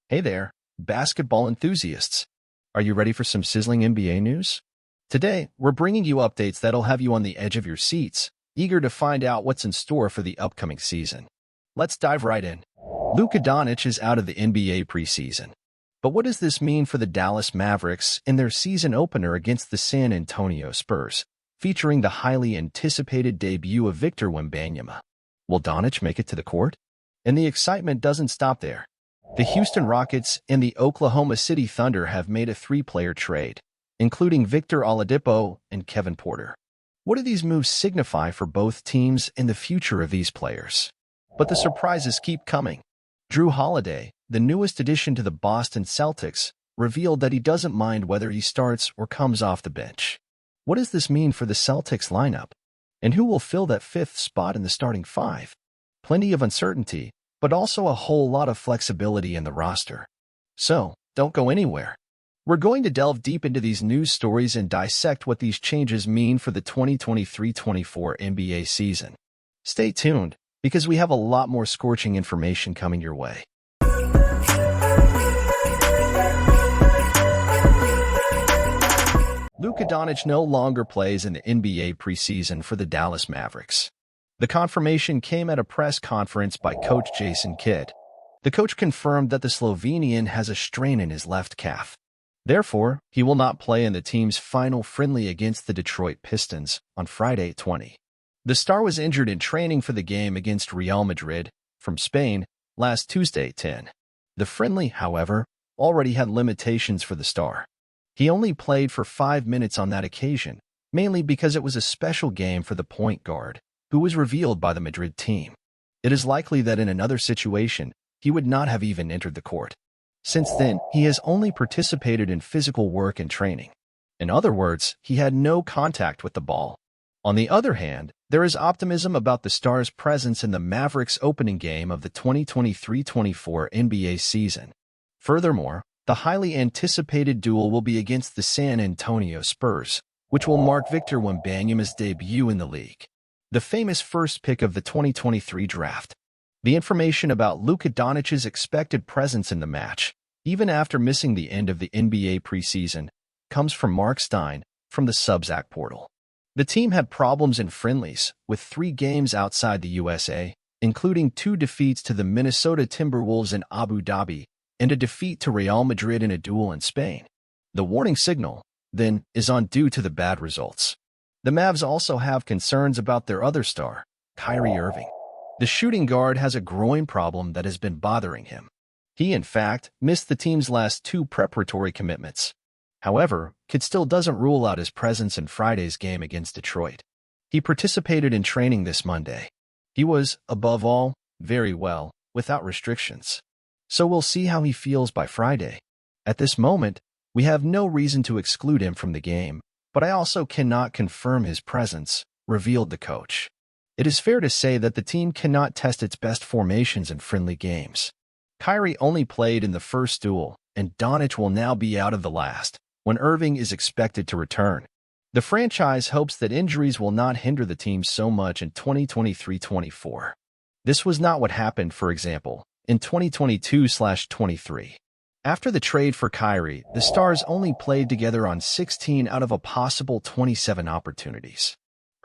Hey there, basketball enthusiasts. Are you ready for some sizzling NBA news? Today, we're bringing you updates that'll have you on the edge of your seats, eager to find out what's in store for the upcoming season. Let's dive right in. Luka Doncic is out of the NBA preseason. But what does this mean for the Dallas Mavericks in their season opener against the San Antonio Spurs, featuring the highly anticipated debut of Victor Wembanyama? Will Doncic make it to the court? And the excitement doesn't stop there. The Houston Rockets and the Oklahoma City Thunder have made a three-player trade, including Victor Oladipo and Kevin Porter. What do these moves signify for both teams and the future of these players? But the surprises keep coming. Jrue Holiday, the newest addition to the Boston Celtics, revealed that he doesn't mind whether he starts or comes off the bench. What does this mean for the Celtics lineup? And who will fill that fifth spot in the starting five? Plenty of uncertainty, but also a whole lot of flexibility in the roster. So, don't go anywhere. We're going to delve deep into these news stories and dissect what these changes mean for the 2023-24 NBA season. Stay tuned, because we have a lot more scorching information coming your way. Luka Doncic no longer plays in the NBA preseason for the Dallas Mavericks. The confirmation came at a press conference by coach Jason Kidd. The coach confirmed that the Slovenian has a strain in his left calf. Therefore, he will not play in the team's final friendly against the Detroit Pistons on Friday 20. The star was injured in training for the game against Real Madrid from Spain last Tuesday 10. The friendly, however, already had limitations for the star. He only played for 5 minutes on that occasion, mainly because it was a special game for the point guard, who was revealed by the Madrid team. It is likely that in another situation, he would not have even entered the court. Since then, he has only participated in physical work and training. In other words, he had no contact with the ball. On the other hand, there is optimism about the star's presence in the Mavericks' opening game of the 2023-24 NBA season. Furthermore, the highly anticipated duel will be against the San Antonio Spurs, which will mark Victor Wembanyama's debut in the league, the famous first pick of the 2023 draft. The information about Luka Doncic's expected presence in the match, even after missing the end of the NBA preseason, comes from Marc Stein from the Substack portal. The team had problems in friendlies, with 3 games outside the USA, including 2 defeats to the Minnesota Timberwolves in Abu Dhabi and a defeat to Real Madrid in a duel in Spain. The warning signal, then, is on due to the bad results. The Mavs also have concerns about their other star, Kyrie Irving. The shooting guard has a groin problem that has been bothering him. He, in fact, missed the team's last 2 preparatory commitments. However, Kidd still doesn't rule out his presence in Friday's game against Detroit. He participated in training this Monday. He was, above all, very well, without restrictions. So we'll see how he feels by Friday. At this moment, we have no reason to exclude him from the game, but I also cannot confirm his presence, revealed the coach. It is fair to say that the team cannot test its best formations in friendly games. Kyrie only played in the first duel, and Doncic will now be out of the last, when Irving is expected to return. The franchise hopes that injuries will not hinder the team so much in 2023-24. This was not what happened, for example, in 2022-23. After the trade for Kyrie, the Stars only played together on 16 out of a possible 27 opportunities.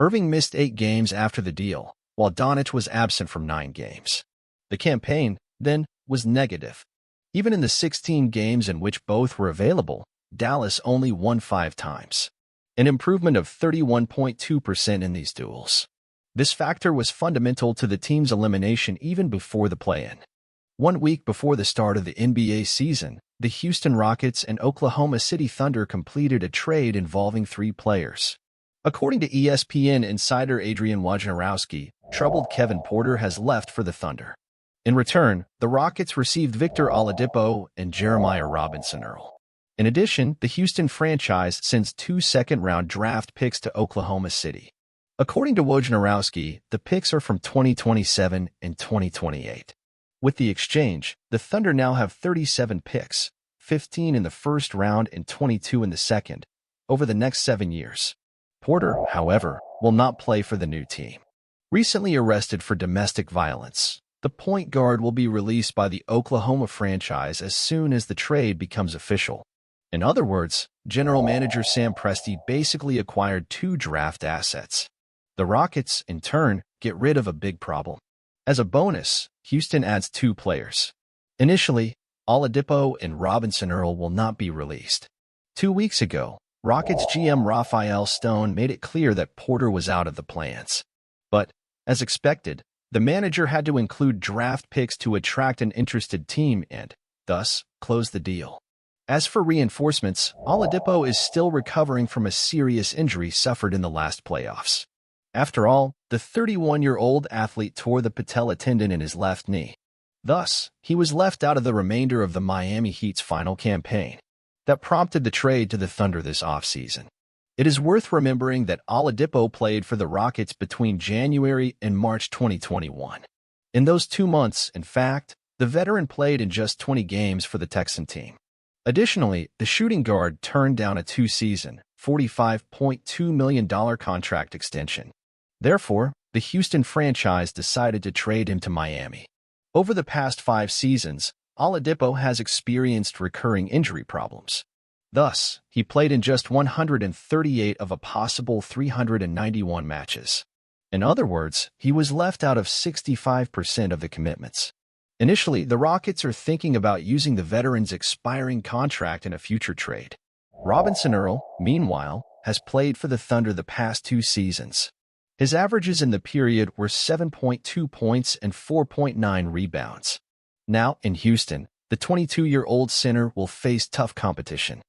Irving missed 8 games after the deal, while Doncic was absent from 9 games. The campaign, then, was negative. Even in the 16 games in which both were available, Dallas only won 5 times, an improvement of 31.2% in these duels. This factor was fundamental to the team's elimination even before the play-in. 1 week before the start of the NBA season, the Houston Rockets and Oklahoma City Thunder completed a trade involving 3 players. According to ESPN insider Adrian Wojnarowski, troubled Kevin Porter has left for the Thunder. In return, the Rockets received Victor Oladipo and Jeremiah Robinson-Earl. In addition, the Houston franchise sends 2 second-round draft picks to Oklahoma City. According to Wojnarowski, the picks are from 2027 and 2028. With the exchange, the Thunder now have 37 picks, 15 in the first round and 22 in the second, over the next 7 years. Porter, however, will not play for the new team. Recently arrested for domestic violence, The point guard will be released by the Oklahoma franchise as soon as the trade becomes official. In other words, General Manager Sam Presti basically acquired 2 draft assets. The Rockets, in turn, get rid of a big problem. As a bonus, Houston adds 2 players. Initially, Oladipo and Robinson Earl will not be released. 2 weeks ago, Rockets GM Raphael Stone made it clear that Porter was out of the plans. But, as expected, the manager had to include draft picks to attract an interested team and, thus, close the deal. As for reinforcements, Oladipo is still recovering from a serious injury suffered in the last playoffs. After all, the 31-year-old athlete tore the patella tendon in his left knee. Thus, he was left out of the remainder of the Miami Heat's final campaign. That prompted the trade to the Thunder this offseason. It is worth remembering that Oladipo played for the Rockets between January and March 2021. In those 2 months, in fact, the veteran played in just 20 games for the Texan team. Additionally, the shooting guard turned down a 2-season, $45.2 million contract extension. Therefore, the Houston franchise decided to trade him to Miami. Over the past 5 seasons, Oladipo has experienced recurring injury problems. Thus, he played in just 138 of a possible 391 matches. In other words, he was left out of 65% of the commitments. Initially, the Rockets are thinking about using the veteran's expiring contract in a future trade. Robinson Earl, meanwhile, has played for the Thunder the past 2 seasons. His averages in the period were 7.2 points and 4.9 rebounds. Now, in Houston, the 22-year-old center will face tough competition.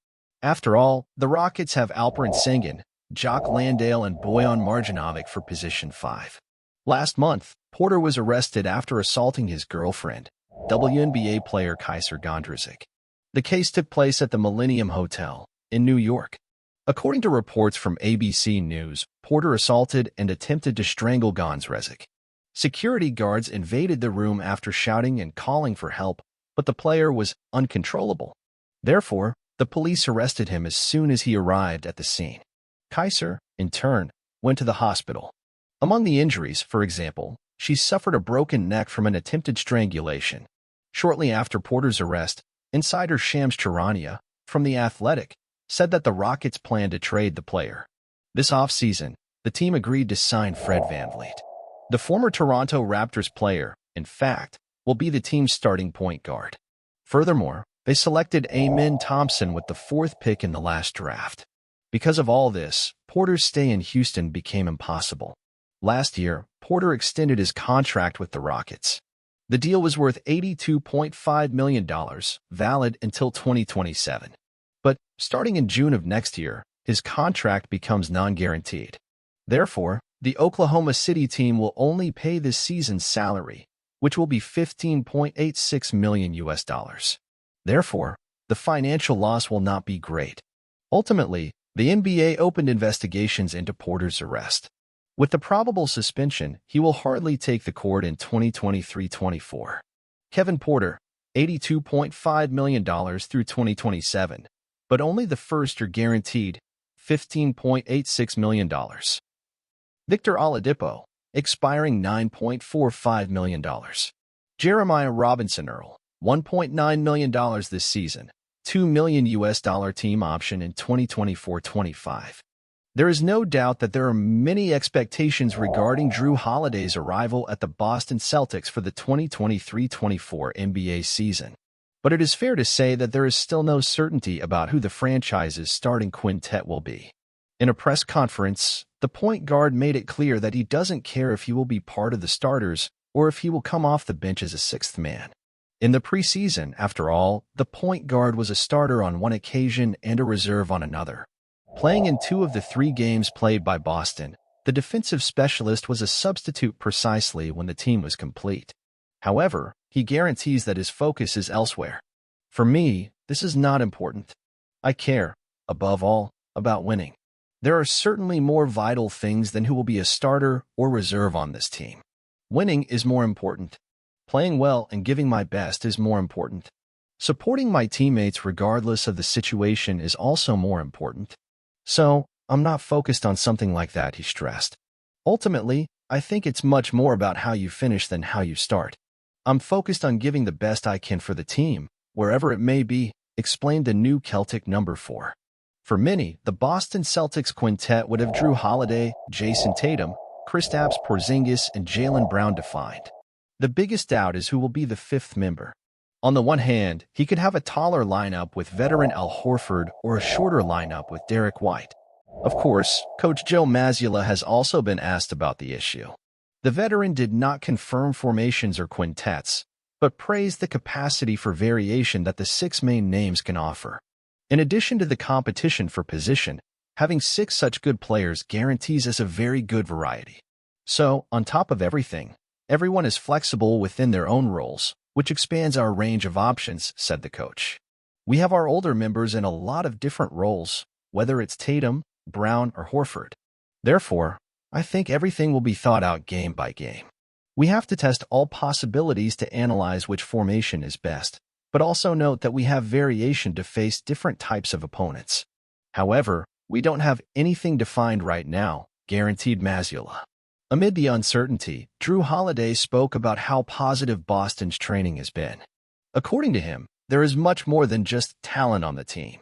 After all, the Rockets have Alperen Sengun, Jock Landale, and Bojan Marjanovic for position 5. Last month, Porter was arrested after assaulting his girlfriend, WNBA player Kaiser Gondrezick. The case took place at the Millennium Hotel in New York. According to reports from ABC News, Porter assaulted and attempted to strangle Gondrezick. Security guards invaded the room after shouting and calling for help, but the player was uncontrollable. Therefore, the police arrested him as soon as he arrived at the scene. Kaiser, in turn, went to the hospital. Among the injuries, for example, she suffered a broken neck from an attempted strangulation. Shortly after Porter's arrest, insider Shams Charania, from The Athletic, said that the Rockets planned to trade the player. This offseason, the team agreed to sign Fred VanVleet. The former Toronto Raptors player, in fact, will be the team's starting point guard. Furthermore, they selected Amen Thompson with the 4th pick in the last draft. Because of all this, Porter's stay in Houston became impossible. Last year, Porter extended his contract with the Rockets. The deal was worth $82.5 million, valid until 2027. But, starting in June of next year, his contract becomes non-guaranteed. Therefore, the Oklahoma City team will only pay this season's salary, which will be $15.86 million. Therefore, the financial loss will not be great. Ultimately, the NBA opened investigations into Porter's arrest. With the probable suspension, he will hardly take the court in 2023-24. Kevin Porter, $82.5 million through 2027, but only the first are guaranteed, $15.86 million. Victor Oladipo, expiring $9.45 million. Jeremiah Robinson Earl, $1.9 million this season, $2 million team option in 2024-25. There is no doubt that there are many expectations regarding Jrue Holiday's arrival at the Boston Celtics for the 2023-24 NBA season. But it is fair to say that there is still no certainty about who the franchise's starting quintet will be. In a press conference, the point guard made it clear that he doesn't care if he will be part of the starters or if he will come off the bench as a 6th man. In the preseason, after all, the point guard was a starter on one occasion and a reserve on another. Playing in 2 of the 3 games played by Boston, the defensive specialist was a substitute precisely when the team was complete. However, he guarantees that his focus is elsewhere. For me, this is not important. I care, above all, about winning. There are certainly more vital things than who will be a starter or reserve on this team. Winning is more important. Playing well and giving my best is more important. Supporting my teammates regardless of the situation is also more important. So, I'm not focused on something like that, he stressed. Ultimately, I think it's much more about how you finish than how you start. I'm focused on giving the best I can for the team, wherever it may be, explained the new Celtic number 4. For many, the Boston Celtics quintet would have Jrue Holiday, Jason Tatum, Kristaps Porzingis, and Jaylen Brown defined. The biggest doubt is who will be the fifth member. On the one hand, he could have a taller lineup with veteran Al Horford or a shorter lineup with Derek White. Of course, Coach Joe Mazzulla has also been asked about the issue. The veteran did not confirm formations or quintets, but praised the capacity for variation that the 6 main names can offer. In addition to the competition for position, having 6 such good players guarantees us a very good variety. So, on top of everything, everyone is flexible within their own roles, which expands our range of options, said the coach. We have our older members in a lot of different roles, whether it's Tatum, Brown, or Horford. Therefore, I think everything will be thought out game by game. We have to test all possibilities to analyze which formation is best, but also note that we have variation to face different types of opponents. However, we don't have anything defined right now, guaranteed Mazzulla. Amid the uncertainty, Jrue Holiday spoke about how positive Boston's training has been. According to him, there is much more than just talent on the team.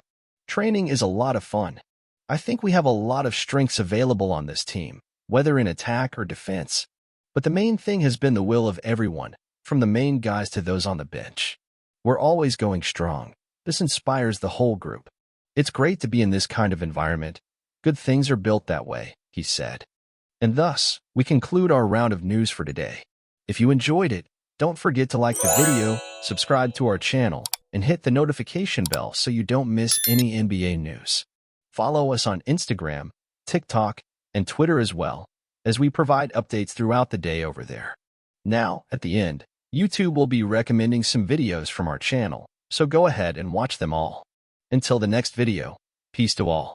Training is a lot of fun. I think we have a lot of strengths available on this team, whether in attack or defense. But the main thing has been the will of everyone, from the main guys to those on the bench. We're always going strong. This inspires the whole group. It's great to be in this kind of environment. Good things are built that way, he said. And thus, we conclude our round of news for today. If you enjoyed it, don't forget to like the video, subscribe to our channel, and hit the notification bell so you don't miss any NBA news. Follow us on Instagram, TikTok, and Twitter as well, as we provide updates throughout the day over there. Now, at the end, YouTube will be recommending some videos from our channel, so go ahead and watch them all. Until the next video, peace to all.